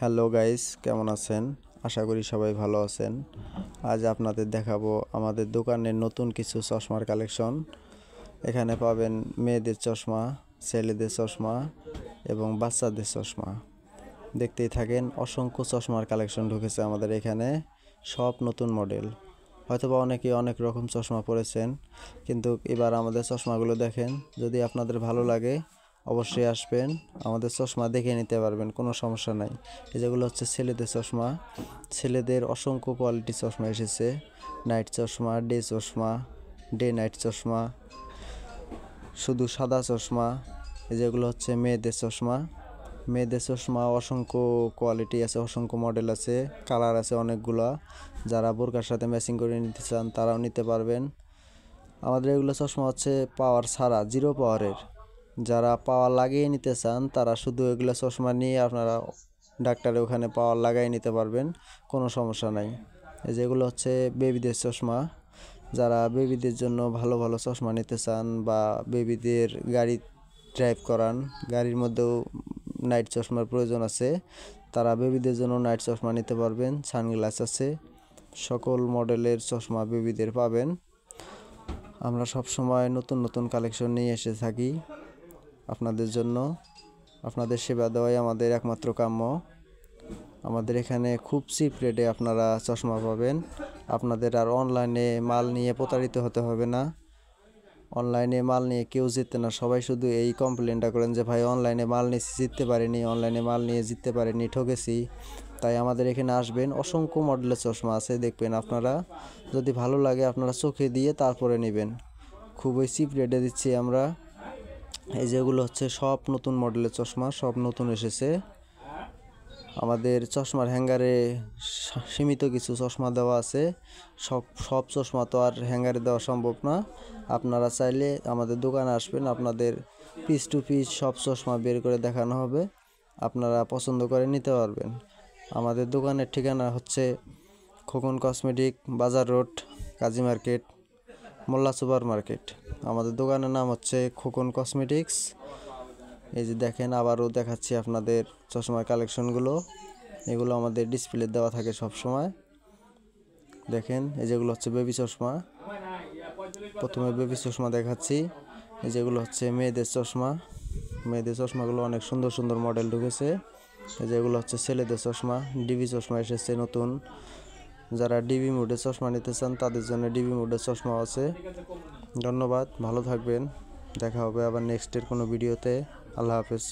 Hello guys, কেমন আছেন? আশা করি সবাই ভালো আছেন। আজ আপনাদের দেখাবো আমাদের দোকানের নতুন কিছু চশমার কালেকশন। এখানে পাবেন মেয়েদের চশমা, ছেলেদের চশমা এবং বাচ্চাদের চশমা। দেখতেই থাকেন, অসংখ্য চশমার কালেকশন ঢুকেছে আমাদের এখানে, সব নতুন মডেল। হয়তোবা অনেকে অনেক রকম চশমা পরেছেন, কিন্তু এবার আমাদের চশমাগুলো দেখেন। যদি আপনাদের ভালো লাগে অবশ্যই আসবেন, আমাদের চশমা দেখে নিতে পারবেন, কোনো সমস্যা নাই। যেগুলো হচ্ছে ছেলেদের চশমা, ছেলেদের অসংখ্য কোয়ালিটি চশমা এসেছে। নাইট চশমা, ডে চশমা, ডে নাইট চশমা, শুধু সাদা চশমা। যেগুলো হচ্ছে মেয়েদের চশমা, মেয়েদের চশমা অসংখ্য কোয়ালিটি আছে, অসংখ্য মডেল আছে, কালার আছে অনেকগুলা। যারা বোরকার সাথে ম্যাচিং করে নিতে চান তারাও নিতে পারবেন। আমাদের এগুলো চশমা হচ্ছে পাওয়ার ছাড়া, জিরো পাওয়ারের। যারা পাওয়ার লাগিয়ে নিতে চান তারা শুধু এগুলো চশমা নিয়ে আপনারা ডাক্তারের ওখানে পাওয়ার লাগাই নিতে পারবেন, কোনো সমস্যা নাই। যেগুলো হচ্ছে বেবিদের চশমা, যারা বেবিদের জন্য ভালো ভালো চশমা নিতে চান বা বেবিদের গাড়ি ড্রাইভ করান, গাড়ির মধ্যেও নাইট চশমার প্রয়োজন আছে, তারা বেবিদের জন্য নাইট চশমা নিতে পারবেন। সানগ্লাস আছে, সকল মডেলের চশমা বেবিদের পাবেন। আমরা সব সময় নতুন নতুন কালেকশন নিয়ে এসে থাকি আপনাদের জন্য। আপনাদের সেবা দেওয়াই আমাদের একমাত্র কাম্য। আমাদের এখানে খুব চিপ রেটে আপনারা চশমা পাবেন। আপনাদের আর অনলাইনে মাল নিয়ে প্রতারিত হতে হবে না। অনলাইনে মাল নিয়ে কেউ জিততে না, সবাই শুধু এই কমপ্লেনটা করেন যে ভাই অনলাইনে মাল নিয়ে জিততে পারিনি, অনলাইনে মাল নিয়ে জিততে পারিনি, ঠকেছি। তাই আমাদের এখানে আসবেন, অসংখ্য মডেলের চশমা আছে, দেখবেন আপনারা। যদি ভালো লাগে আপনারা চোখে দিয়ে তারপরে নেবেন। খুবই চিপ রেটে দিচ্ছি আমরা। এই যেগুলো হচ্ছে সব নতুন মডেলের চশমা, সব নতুন এসেছে। আমাদের চশমার হ্যাঙ্গারে সীমিত কিছু চশমা দেওয়া আছে, সব চশমা তো আর হ্যাঙ্গারে দেওয়া সম্ভব না। আপনারা চাইলে আমাদের দোকানে আসবেন, আপনাদের পিস টু পিস সব চশমা বের করে দেখানো হবে, আপনারা পছন্দ করে নিতে পারবেন। আমাদের দোকানের ঠিকানা হচ্ছে খোকন কসমেটিক, বাজার রোড, কাজী মার্কেট, মোল্লা সুপার মার্কেট। আমাদের দোকানের নাম হচ্ছে খোকন কসমেটিক্স। এই যে দেখেন, আবারও দেখাচ্ছি আপনাদের চশমার কালেকশনগুলো। এগুলো আমাদের ডিসপ্লে দেওয়া থাকে সব সময়। দেখেন, এই যেগুলো হচ্ছে বেবি চশমা। প্রথমে বেবি চশমা দেখাচ্ছি। এই যেগুলো হচ্ছে মেয়েদের চশমা। মেয়েদের চশমাগুলো অনেক সুন্দর সুন্দর মডেল ঢুকেছে। এই যেগুলো হচ্ছে ছেলেদের চশমা, ডিবি চশমা এসেছে নতুন। যারা ডিবি মোডে চশমা নিতে চান তাদের জন্য ডিবি মোডের চশমা আছে। ধন্যবাদ, ভালো থাকবেন। দেখা হবে আবার নেক্সটের কোনো ভিডিওতে। আল্লাহ হাফেজ।